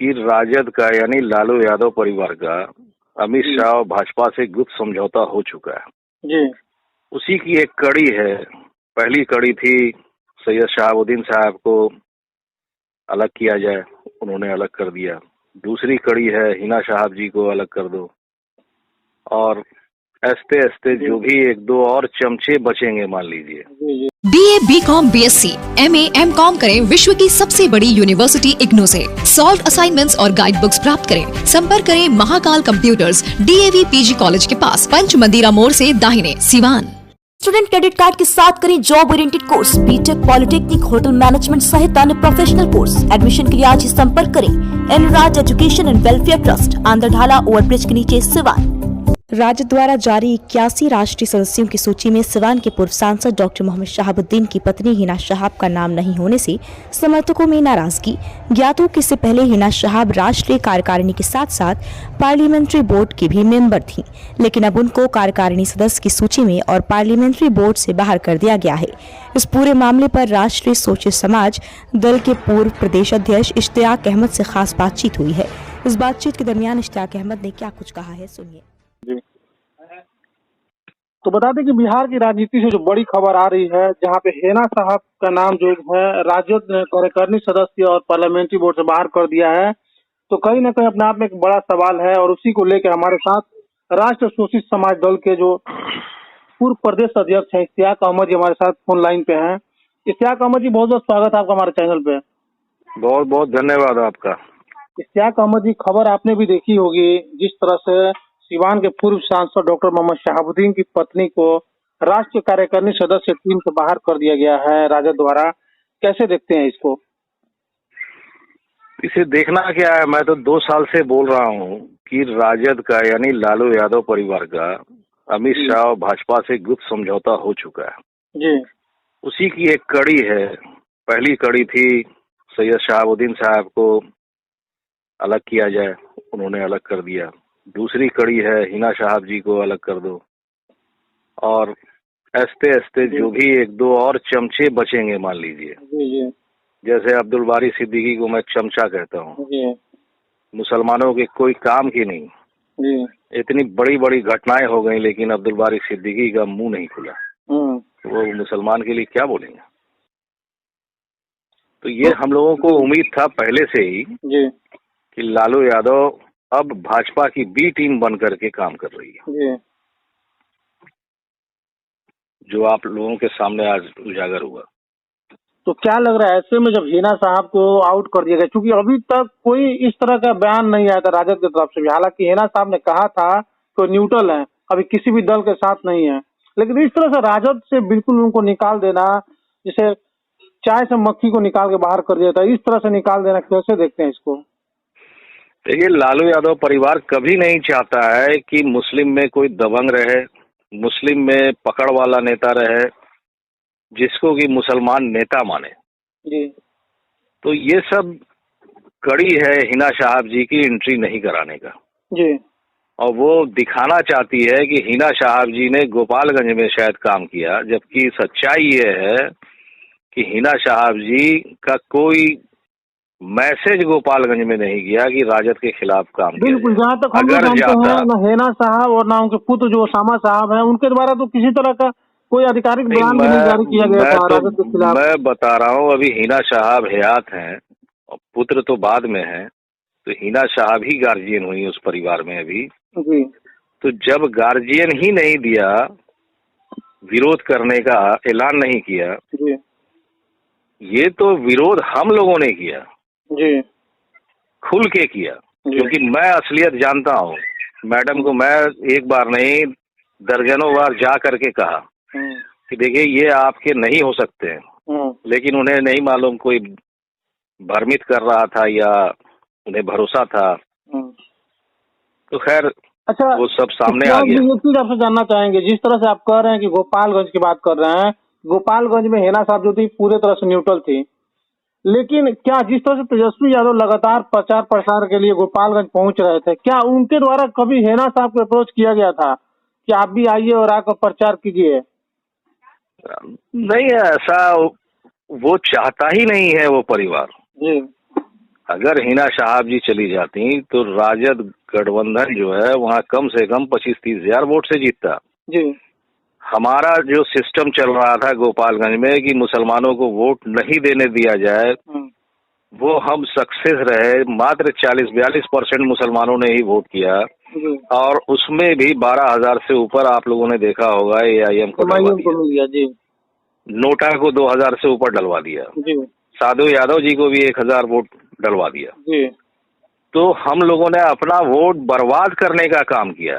कि राजद का यानी लालू यादव परिवार का अमित शाह और भाजपा से गुप्त समझौता हो चुका है जी। उसी की एक कड़ी है। पहली कड़ी थी सैयद शहाबुद्दीन साहब को अलग किया जाए, उन्होंने अलग कर दिया। दूसरी कड़ी है हिना साहब जी को अलग कर दो, और ऐसे ऐसे जो भी एक दो और चमचे बचेंगे मान लीजिए। BA, BCom, BSc, MA, MCom करें विश्व की सबसे बड़ी यूनिवर्सिटी इग्नू से। सॉल्व असाइनमेंट्स और गाइड बुक्स प्राप्त करें। संपर्क करें Mahakal computers, DAV PG college के पास, पंच मंदिरा मोड़ से दाहिने, सिवान। स्टूडेंट क्रेडिट कार्ड के साथ करें job oriented course, BTech, polytechnic, hotel management सहित अन्य प्रोफेशनल कोर्स। एडमिशन के लिए आज ही संपर्क करें Enraj education and welfare trust, आंध्रढाला ओवरब्रिज के नीचे, सिवान। राज्य द्वारा जारी 81 राष्ट्रीय सदस्यों की सूची में सिवान के पूर्व सांसद डॉक्टर मोहम्मद शहाबुद्दीन की पत्नी हिना शहाब का नाम नहीं होने से समर्थकों में नाराजगी। ज्ञात हो कि इससे पहले हिना शहाब राष्ट्रीय कार्यकारिणी के साथ साथ पार्लियामेंट्री बोर्ड की भी मेंबर थीं, लेकिन अब उनको कार्यकारिणी सदस्य की सूची में और पार्लियामेंट्री बोर्ड से बाहर कर दिया गया है। इस पूरे मामले पर राष्ट्रीय सोशल समाज दल के पूर्व प्रदेश अध्यक्ष इश्तियाक अहमद से खास बातचीत हुई है। इस बातचीत के दरमियान इश्तियाक अहमद ने क्या कुछ कहा है, सुनिए। तो बता दें कि बिहार की राजनीति से जो बड़ी खबर आ रही है, जहां पे हिना साहब का नाम जो है राजद ने कार्यकारिणी सदस्य और पार्लियामेंट्री बोर्ड से बाहर कर दिया है, तो कहीं ना कहीं अपने आप में एक बड़ा सवाल है। और उसी को लेकर हमारे साथ राष्ट्र शोषित समाज दल के जो पूर्व प्रदेश अध्यक्ष हैं इश्तियाक अहमद जी हमारे साथ फोन लाइन पे हैं। इश्तियाक अहमद जी, बहुत बहुत स्वागत है आपका हमारे चैनल पे। बहुत बहुत धन्यवाद आपका। इश्तियाक अहमद जी, खबर आपने भी देखी होगी, जिस तरह से सिवान के पूर्व सांसद डॉक्टर मोहम्मद शहाबुद्दीन की पत्नी को राष्ट्रीय कार्यकारिणी सदस्य टीम से बाहर कर दिया गया है राजद द्वारा। कैसे देखते हैं इसको? इसे देखना क्या है, मैं तो 2 साल से बोल रहा हूँ कि राजद का यानी लालू यादव परिवार का अमित शाह और भाजपा से गुप्त समझौता हो चुका है जी। उसी की एक कड़ी है। पहली कड़ी थी सैयद शहाबुद्दीन साहब को अलग किया जाए, उन्होंने अलग कर दिया। दूसरी कड़ी है हिना साहब जी को अलग कर दो, और ऐसे ऐसे जो भी एक दो और चमचे बचेंगे मान लीजिए। जैसे अब्दुल बारी सिद्दीकी को मैं चमचा कहता हूँ, मुसलमानों के कोई काम की नहीं। इतनी बड़ी बड़ी घटनाएं हो गई, लेकिन अब्दुल बारी सिद्दीकी का मुंह नहीं खुला। वो मुसलमान के लिए क्या बोलेंगे? तो ये हम लोगों को उम्मीद था पहले से ही कि लालू यादव अब भाजपा की बी टीम बन करके काम कर रही है, जो आप लोगों के सामने आज उजागर हुआ। तो क्या लग रहा है ऐसे में जब हिना साहब को आउट कर दिया गया, क्योंकि अभी तक कोई इस तरह का बयान नहीं आया था राजद की तरफ से भी। हालांकि हिना साहब ने कहा था तो न्यूट्रल है, अभी किसी भी दल के साथ नहीं है, लेकिन इस तरह से राजद से बिल्कुल उनको निकाल देना, जैसे चाय से मक्खी को निकाल के बाहर कर दिया था, इस तरह से निकाल देना, कैसे देखते हैं इसको? देखिए, लालू यादव परिवार कभी नहीं चाहता है कि मुस्लिम में कोई दबंग रहे, मुस्लिम में पकड़ वाला नेता रहे, जिसको कि मुसलमान नेता माने जी। तो ये सब कड़ी है हिना साहब जी की एंट्री नहीं कराने का जी। और वो दिखाना चाहती है कि हिना साहब जी ने गोपालगंज में शायद काम किया, जबकि सच्चाई ये है कि हिना साहब जी का कोई मैसेज गोपालगंज में नहीं गया कि राजद के खिलाफ काम किया। बिल्कुल, जहाँ तक हम लोग जानते हैं, ना हिना साहब और ना उनके पुत्र जो ओसामा साहब हैं, उनके द्वारा तो किसी तरह का कोई आधिकारिक बयान भी नहीं जारी किया गया था राजद के खिलाफ। मैं बता रहा हूँ, अभी हिना साहब हयात हैं और पुत्र तो बाद में है, तो हिना साहब ही गार्जियन हुई उस परिवार में अभी जी। तो जब गार्जियन ही नहीं दिया, विरोध करने का ऐलान नहीं किया जी। ये तो विरोध हम लोगों ने किया जी, खुल के किया, क्योंकि मैं असलियत जानता हूँ। मैडम को मैं एक बार नहीं दर्जनों बार जा करके कहा कि देखिए ये आपके नहीं हो सकते हैं, लेकिन उन्हें नहीं मालूम, कोई भ्रमित कर रहा था या उन्हें भरोसा था। तो खैर, अच्छा, वो सब सामने आ गया। ये चीज आपसे जानना चाहेंगे, जिस तरह से आप कह रहे हैं कि गोपालगंज की बात कर रहे हैं, गोपालगंज में हिना साहब जो थी पूरे तरह से न्यूट्रल थी, लेकिन क्या जिस तरह से तेजस्वी यादव लगातार प्रचार प्रसार के लिए गोपालगंज पहुंच रहे थे, क्या उनके द्वारा कभी हिना साहब को अप्रोच किया गया था कि आप भी आइए और आकर प्रचार कीजिए? नहीं, ऐसा वो चाहता ही नहीं है वो परिवार। जी। अगर हिना साहब जी चली जाती तो राजद गठबंधन जो है वहाँ कम से कम 25-30 हजार वोट से जीतता जी। हमारा जो सिस्टम चल रहा था गोपालगंज में कि मुसलमानों को वोट नहीं देने दिया जाए, वो हम सक्सेस रहे। मात्र 40-42% मुसलमानों ने ही वोट किया और उसमें भी 12,000 से ऊपर आप लोगों ने देखा होगा AIM को डलवा दिया जी। नोटा को 2,000 से ऊपर डलवा दिया जी। साधु यादव जी को भी 1,000 वोट डलवा दिया जी। तो हम लोगों ने अपना वोट बर्बाद करने का काम किया,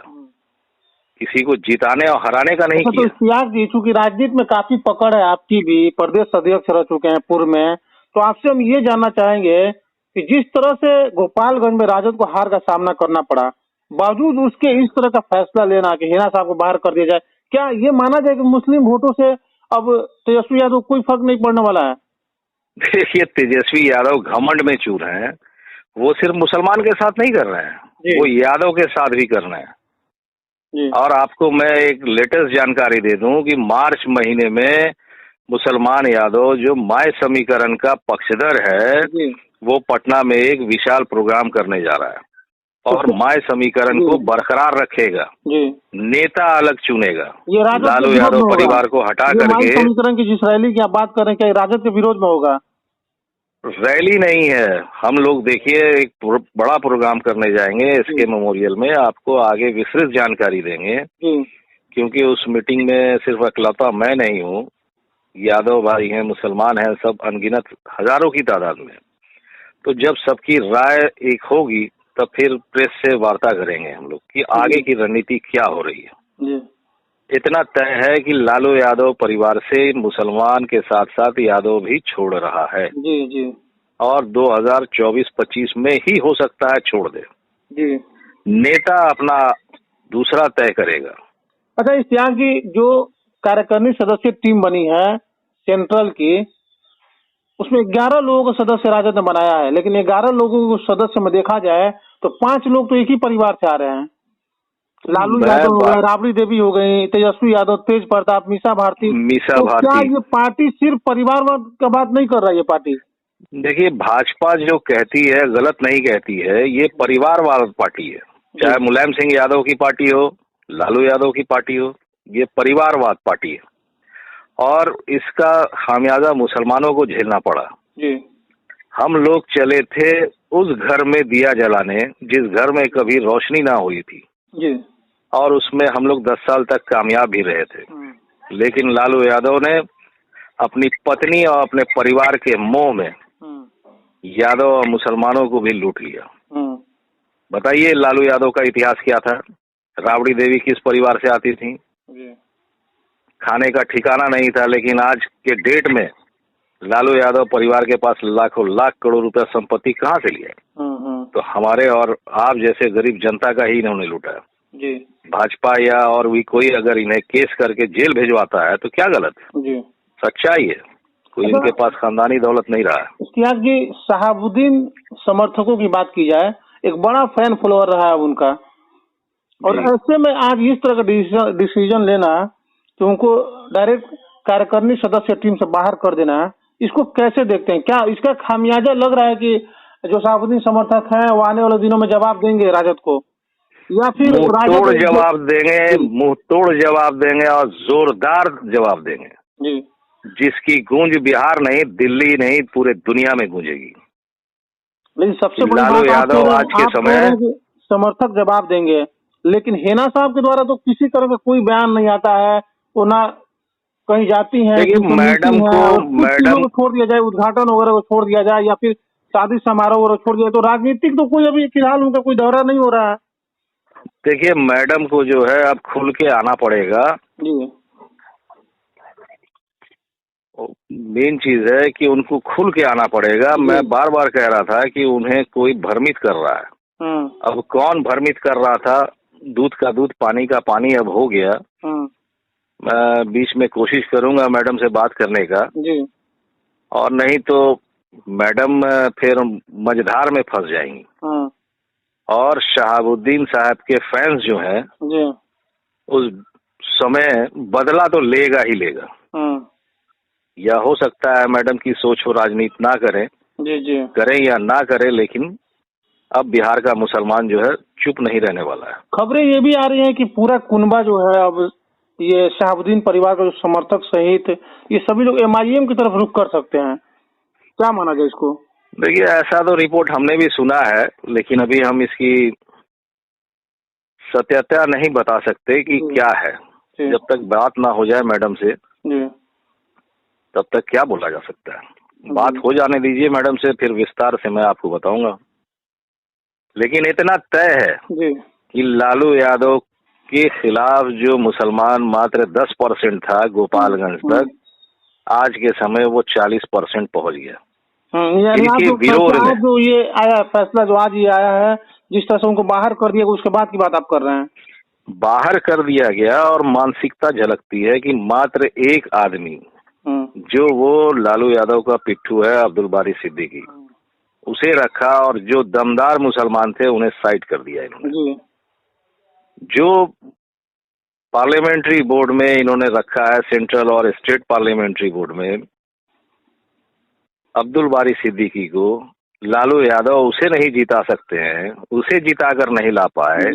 किसी को जिताने और हराने का नहीं किया। तो यार जी, चूंकि राजनीति में काफी पकड़ है आपकी भी, प्रदेश अध्यक्ष रह चुके हैं पूर्व में, तो आपसे हम ये जानना चाहेंगे कि जिस तरह से गोपालगंज में राजद को हार का सामना करना पड़ा, बावजूद उसके इस तरह का फैसला लेना कि हिना साहब को बाहर कर दिया जाए, क्या ये माना जाए कि मुस्लिम वोटों से अब तेजस्वी यादव कोई फर्क नहीं पड़ने वाला है? देखिए, तेजस्वी यादव घमंड में चूर हैं। वो सिर्फ मुसलमान के साथ नहीं कर रहे हैं, वो यादव के साथ भी कर रहे हैं। और आपको मैं एक लेटेस्ट जानकारी दे दूं कि मार्च महीने में मुसलमान यादव जो माय समीकरण का पक्षधर है, वो पटना में एक विशाल प्रोग्राम करने जा रहा है और माय समीकरण को बरकरार रखेगा। नेता अलग चुनेगा। लालू यादव परिवार को हटा करके समीकरण की जिस रैली की आप बात कर रहे हैं, क्या राजद के विरोध में होगा? रैली नहीं है, हम लोग देखिए एक बड़ा प्रोग्राम करने जाएंगे SK मेमोरियल में, आपको आगे विस्तृत जानकारी देंगे। क्योंकि उस मीटिंग में सिर्फ अकलौता मैं नहीं हूँ, यादव भाई हैं, मुसलमान हैं, सब अनगिनत हजारों की तादाद में। तो जब सबकी राय एक होगी तब फिर प्रेस से वार्ता करेंगे हम लोग कि आगे की रणनीति क्या हो रही है। इतना तय है कि लालू यादव परिवार से मुसलमान के साथ साथ यादव भी छोड़ रहा है जी। और 2024-25 में ही हो सकता है छोड़ दे जी। नेता अपना दूसरा तय करेगा। अच्छा, इस यहाँ की जो कार्यकारिणी सदस्य टीम बनी है सेंट्रल की, उसमें 11 लोगों को सदस्य राजद ने बनाया है, लेकिन 11 लोगों को सदस्य में देखा जाए तो 5 लोग तो एक ही परिवार से आ रहे हैं। लालू यादव हो गए, राबड़ी देवी हो गई, तेजस्वी यादव, तेज प्रताप, मीसा भारती। तो क्या ये पार्टी सिर्फ परिवारवाद का बात नहीं कर रहा है? ये पार्टी, देखिए, भाजपा जो कहती है गलत नहीं कहती है, ये परिवारवाद पार्टी है। चाहे मुलायम सिंह यादव की पार्टी हो, लालू यादव की पार्टी हो, ये परिवारवाद पार्टी है और इसका खामियाजा मुसलमानों को झेलना पड़ा जी। हम लोग चले थे उस घर में दिया जलाने जिस घर में कभी रोशनी ना हुई थी जी। और उसमें हम लोग 10 साल तक कामयाब भी रहे थे, लेकिन लालू यादव ने अपनी पत्नी और अपने परिवार के मोह में यादव और मुसलमानों को भी लूट लिया। बताइए लालू यादव का इतिहास क्या था? राबड़ी देवी किस परिवार से आती थी? खाने का ठिकाना नहीं था, लेकिन आज के डेट में लालू यादव परिवार के पास लाखों लाख करोड़ रुपया संपत्ति कहाँ से लिया? तो हमारे और आप जैसे गरीब जनता का ही इन्होंने लूटा जी। भाजपा या और भी कोई अगर इन्हें केस करके जेल भिजवाता है तो क्या गलत है? सच्चाई है, कोई इनके पास खानदानी दौलत नहीं रहा है। इश्तियाक जी, शहाबुद्दीन समर्थकों की बात की जाए, एक बड़ा फैन फॉलोअर रहा है उनका, और ऐसे में आज इस तरह का डिसीजन लेना कि उनको डायरेक्ट कार्यकारिणी सदस्य टीम से बाहर कर देना, इसको कैसे देखते हैं? क्या इसका खामियाजा लग रहा है कि जो शहाबुद्दीन समर्थक हैं वो आने वाले दिनों में जवाब देंगे राजद को, या फिर मुंहतोड़ जवाब देंगे और जोरदार जवाब देंगे जी, जिसकी गूंज बिहार नहीं, दिल्ली नहीं, पूरे दुनिया में गूंजेगी। लेकिन सबसे बड़ी बात, यादव आज के समय समर्थक जवाब देंगे, लेकिन हिना साहब के द्वारा तो किसी तरह का कोई बयान नहीं आता है, वो ना कहीं जाती है। मैडम को छोड़ दिया जाए, उद्घाटन वगैरह को छोड़ दिया जाए, या फिर शादी समारोह वगैरह छोड़ दिया, तो राजनीतिक तो कोई अभी फिलहाल उनका कोई दौरा नहीं हो रहा है। देखिए, मैडम को जो है अब खुल के आना पड़ेगा जी। मेन चीज है कि उनको खुल के आना पड़ेगा। मैं बार बार कह रहा था कि उन्हें कोई भ्रमित कर रहा है। अब कौन भ्रमित कर रहा था? दूध का दूध, पानी का पानी अब हो गया। मैं बीच में कोशिश करूंगा मैडम से बात करने का जी। और नहीं तो मैडम फिर मझधार में फंस जाएंगी। और शहाबुद्दीन साहब के फैंस जो हैं उस समय बदला तो लेगा ही लेगा। या हो सकता है मैडम की सोच हो राजनीति ना करें, जी जी करें या ना करें, लेकिन अब बिहार का मुसलमान जो है चुप नहीं रहने वाला है। खबरें ये भी आ रही हैं कि पूरा कुनबा जो है अब ये शहाबुद्दीन परिवार का जो समर्थक सहित ये सभी लोग MIM की तरफ रुख कर सकते हैं, क्या माना जाए इसको? देखिए, ऐसा तो रिपोर्ट हमने भी सुना है, लेकिन अभी हम इसकी सत्यता नहीं बता सकते कि क्या है। जब तक बात ना हो जाए मैडम से तब तक क्या बोला जा सकता है। बात हो जाने दीजिए मैडम से, फिर विस्तार से मैं आपको बताऊंगा। लेकिन इतना तय है कि लालू यादव के खिलाफ जो मुसलमान मात्र 10% था गोपालगंज तक, आज के समय वो 40% पहुंच गया। इनके विरोध में जो ये आया फैसला, जो आज ये आया है, जिस तरह से उनको बाहर कर दिया, उसके बाद की बात आप कर रहे हैं। बाहर कर दिया गया और मानसिकता झलकती है कि मात्र एक आदमी जो वो लालू यादव का पिट्ठू है अब्दुल बारी सिद्दीकी, उसे रखा और जो दमदार मुसलमान थे उन्हें साइड कर दिया इन्होंने। जो पार्लियामेंट्री बोर्ड में इन्होंने रखा है, सेंट्रल और स्टेट पार्लियामेंट्री बोर्ड में, अब्दुल बारी सिद्दीकी को लालू यादव उसे नहीं जिता सकते हैं, उसे जिता कर नहीं ला पाए,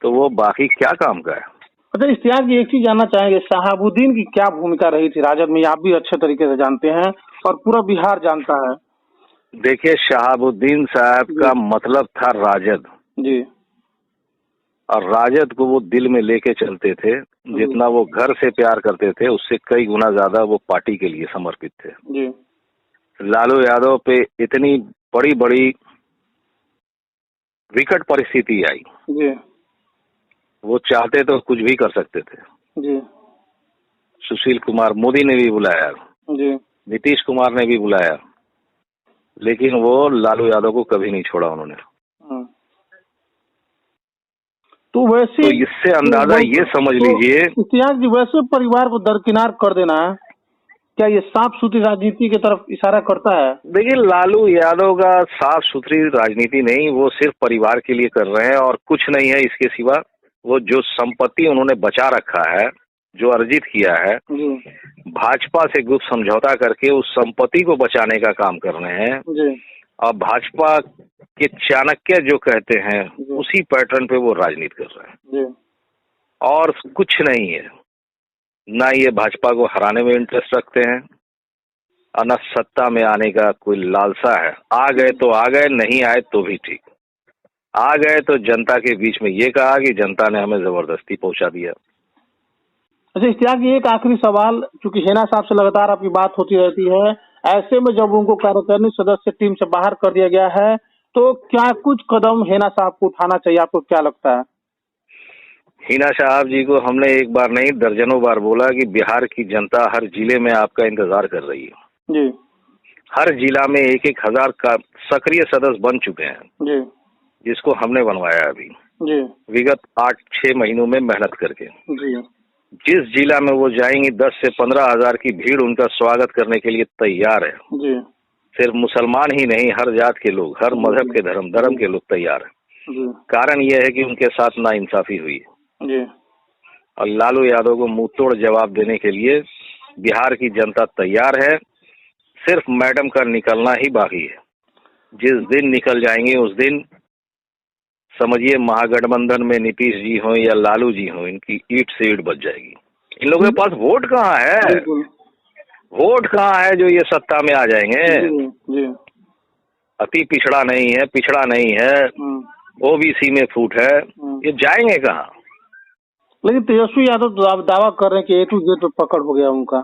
तो वो बाकी क्या काम का है। अच्छा, इश्तियाक जी, एक चीज जानना चाहेंगे, शहाबुद्दीन की क्या भूमिका रही थी राजद में? आप भी अच्छे तरीके से जानते हैं और पूरा बिहार जानता है। देखिए, शहाबुद्दीन साहब का मतलब था राजद जी, और राजद को वो दिल में लेके चलते थे। जितना वो घर से प्यार करते थे उससे कई गुना ज्यादा वो पार्टी के लिए समर्पित थे। जी। लालू यादव पे इतनी बड़ी बड़ी विकट परिस्थिति आई जी, वो चाहते तो कुछ भी कर सकते थे जी। सुशील कुमार मोदी ने भी बुलाया जी, नीतीश कुमार ने भी बुलाया, लेकिन वो लालू यादव को कभी नहीं छोड़ा उन्होंने। तो वैसे तो इससे अंदाजा ये समझ लीजिए, इश्तियाक जी, वैसे परिवार को दरकिनार कर देना, क्या ये साफ सुथरी राजनीति की तरफ इशारा करता है? देखिए, लालू यादव का साफ सुथरी राजनीति नहीं, वो सिर्फ परिवार के लिए कर रहे हैं और कुछ नहीं है इसके सिवा। वो जो संपत्ति उन्होंने बचा रखा है, जो अर्जित किया है, भाजपा से गुप्त समझौता करके उस संपत्ति को बचाने का काम कर रहे हैं। और भाजपा के चाणक्य जो कहते हैं उसी पैटर्न पे वो राजनीति कर रहे हैं और कुछ नहीं है। ना ये भाजपा को हराने में इंटरेस्ट रखते हैं और न सत्ता में आने का कोई लालसा है। आ गए तो आ गए, नहीं आए तो भी ठीक। आ गए तो जनता के बीच में ये कहा कि जनता ने हमें जबरदस्ती पहुंचा दिया। अच्छा इश्तियाक जी, एक आखिरी सवाल, क्योंकि हेना साहब से लगातार आपकी बात होती रहती है, ऐसे में जब उनको कार्यकारिणी सदस्य टीम से बाहर कर दिया गया है, तो क्या कुछ कदम हेना साहब को उठाना चाहिए, आपको क्या लगता है? हिना साहब जी को हमने एक बार नहीं दर्जनों बार बोला कि बिहार की जनता हर जिले में आपका इंतजार कर रही है जी। हर जिला में 1,000 का सक्रिय सदस्य बन चुके हैं जी, जिसको हमने बनवाया अभी जी, विगत 8-6 महीनों में मेहनत करके। जी। जिस जिला में वो जाएंगे 10 से 15 हजार की भीड़ उनका स्वागत करने के लिए तैयार है जी। सिर्फ मुसलमान ही नहीं, हर जात के लोग, हर मजहब के धर्म के लोग तैयार है। कारण यह है कि उनके साथ नाइंसाफी हुई जी। और लालू यादव को मुंह तोड़ जवाब देने के लिए बिहार की जनता तैयार है। सिर्फ मैडम का निकलना ही बाकी है। जिस दिन निकल जाएंगे उस दिन समझिए महागठबंधन में नीतीश जी हो या लालू जी हो, इनकी ईट से ईट बच जाएगी। इन लोगों के पास वोट कहाँ है? वोट कहाँ है जो ये सत्ता में आ जाएंगे? जी। अति पिछड़ा नहीं है, पिछड़ा नहीं है, ओबीसी में फूट है, ये जाएंगे कहाँ? लेकिन तेजस्वी यादव दावा कर रहे हैं कि A to Z पकड़ हो गया उनका।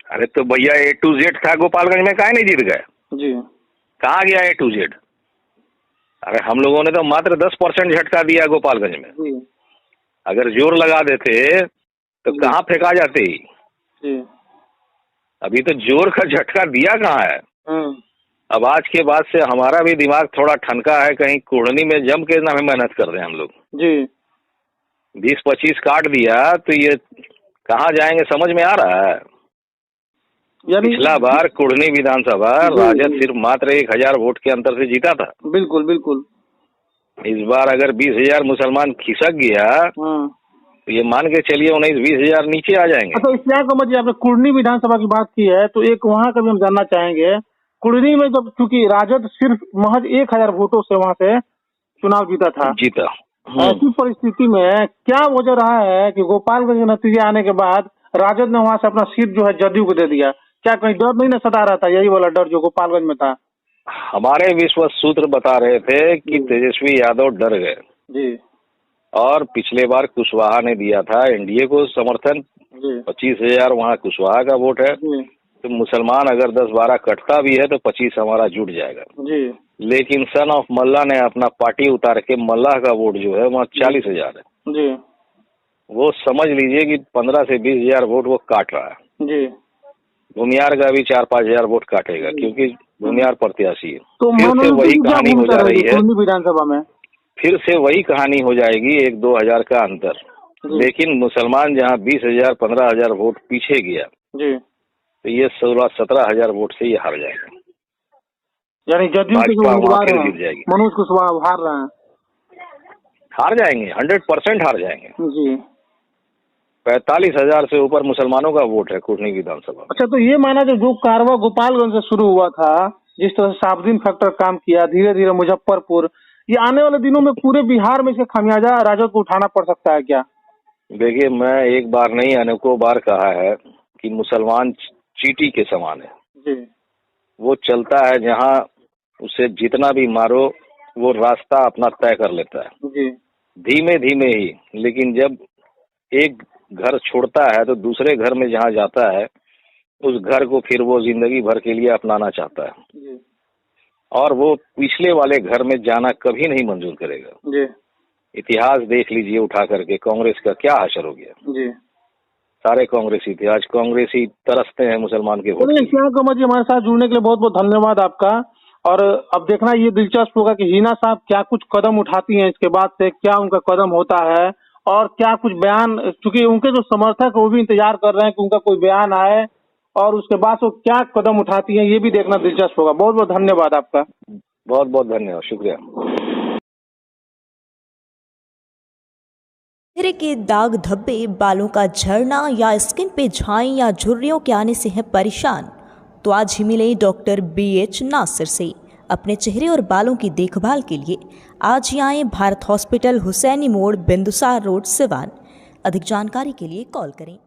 अरे तो भैया A to Z था गोपालगंज में, काहे नहीं जीत गए? जी। कहाँ गया A to Z? अरे हम लोगों ने तो मात्र 10% झटका दिया गोपालगंज में। अगर जोर लगा देते तो कहाँ फेंका जाते ही? अभी तो जोर का झटका दिया कहाँ है? अब आज के बाद से हमारा भी दिमाग थोड़ा ठनका है, कहीं कुड़नी में जम के ना मेहनत कर रहे हैं हम लोग जी। 20-25 काट दिया तो ये कहाँ जाएंगे समझ में आ रहा है। पिछला बार कुड़नी विधानसभा राजद सिर्फ मात्र 1,000 वोट के अंतर से जीता था। बिल्कुल बिल्कुल। इस बार अगर 20,000 मुसलमान खिसक गया तो ये मान के चलिए 19-20 हजार नीचे आ जाएंगे। अच्छा इश्तियाक अहमद जी, आपने कुड़नी विधानसभा की बात की है तो एक वहाँ का भी हम जानना चाहेंगे कुड़नी में जब चूंकि राजद सिर्फ महज 1000 वोटों से वहां से चुनाव जीता था, ऐसी परिस्थिति में क्या वजह रहा है कि गोपालगंज के नतीजे आने के बाद राजद ने वहां से अपना सीट जो है जदयू को दे दिया? क्या कहीं डर नहीं न सता रहा था, यही वाला डर जो गोपालगंज में था? हमारे विश्वस्त सूत्र बता रहे थे कि तेजस्वी यादव डर गए जी, और पिछले बार कुशवाहा ने दिया था एनडीए को समर्थन, 25,000 वहाँ कुशवाहा का वोट है, तो मुसलमान अगर 10-12 कटता भी है तो 25 हमारा जुट जाएगा जी। लेकिन सन ऑफ मल्ला ने अपना पार्टी उतार के मल्लाह का वोट जो है वहाँ 40,000 है जी। वो समझ लीजिए कि 15 से 20,000 वोट वो काट रहा है जी। भूमियार का भी 4-5 हजार वोट काटेगा क्योंकि भूमियार प्रत्याशी है। तो फिर से वही कहानी हो जा रही है विधानसभा में, फिर से वही कहानी हो जाएगी, 1-2 हजार का अंतर। लेकिन मुसलमान जहाँ 20,000 15,000 वोट पीछे गया जी, तो ये 16-17 हजार वोट से ये हार जाएगा। यानी जदयू के जो उम्मीदवार हैं जीत जाएगी, मनोज कुशवाहा हार रहे हैं, हार जाएंगे, 100% हार जाएंगे जी। 45,000 से ऊपर मुसलमानों का वोट है कुर्नी विधानसभा। अच्छा, तो ये माना जो कारवा गोपालगंज से शुरू हुआ था, जिस तरह से साबुद्दीन फैक्टर काम किया, धीरे धीरे मुजफ्फरपुर, ये आने वाले दिनों में पूरे बिहार में इसका खामियाजा राजद को उठाना पड़ सकता है क्या? देखिए, मैं एक बार नहीं अनेकों बार कहा है कि मुसलमान चींटी के समान है जी। वो चलता है जहाँ उसे जितना भी मारो वो रास्ता अपना तय कर लेता है जी, धीमे धीमे ही। लेकिन जब एक घर छोड़ता है तो दूसरे घर में जहाँ जाता है उस घर को फिर वो जिंदगी भर के लिए अपनाना चाहता है जी। और वो पिछले वाले घर में जाना कभी नहीं मंजूर करेगा जी। इतिहास देख लीजिए उठा करके, कांग्रेस का क्या हाशर हो गया जी। सारे कांग्रेसी थे, आज कांग्रेसी तरसते हैं मुसलमान के वोट। क्या कमर जी, हमारे साथ जुड़ने के लिए बहुत बहुत धन्यवाद आपका। और अब देखना ये दिलचस्प होगा कि हिना साहब क्या कुछ कदम उठाती हैं, इसके बाद से क्या उनका कदम होता है और क्या कुछ बयान, चूंकि उनके जो समर्थक वो भी इंतजार कर रहे हैं कि उनका कोई बयान आए और उसके बाद वो क्या कदम उठाती हैं, ये भी देखना दिलचस्प होगा। बहुत बहुत धन्यवाद आपका। बहुत बहुत धन्यवाद, शुक्रिया। चेहरे के दाग धब्बे, बालों का झड़ना या स्किन पे झाई या झुर्रियों के आने से है परेशान, तो आज ही मिले डॉक्टर BH नासिर से। अपने चेहरे और बालों की देखभाल के लिए आज ही आए भारत हॉस्पिटल, हुसैनी मोड़, बिंदुसार रोड, सिवान। अधिक जानकारी के लिए कॉल करें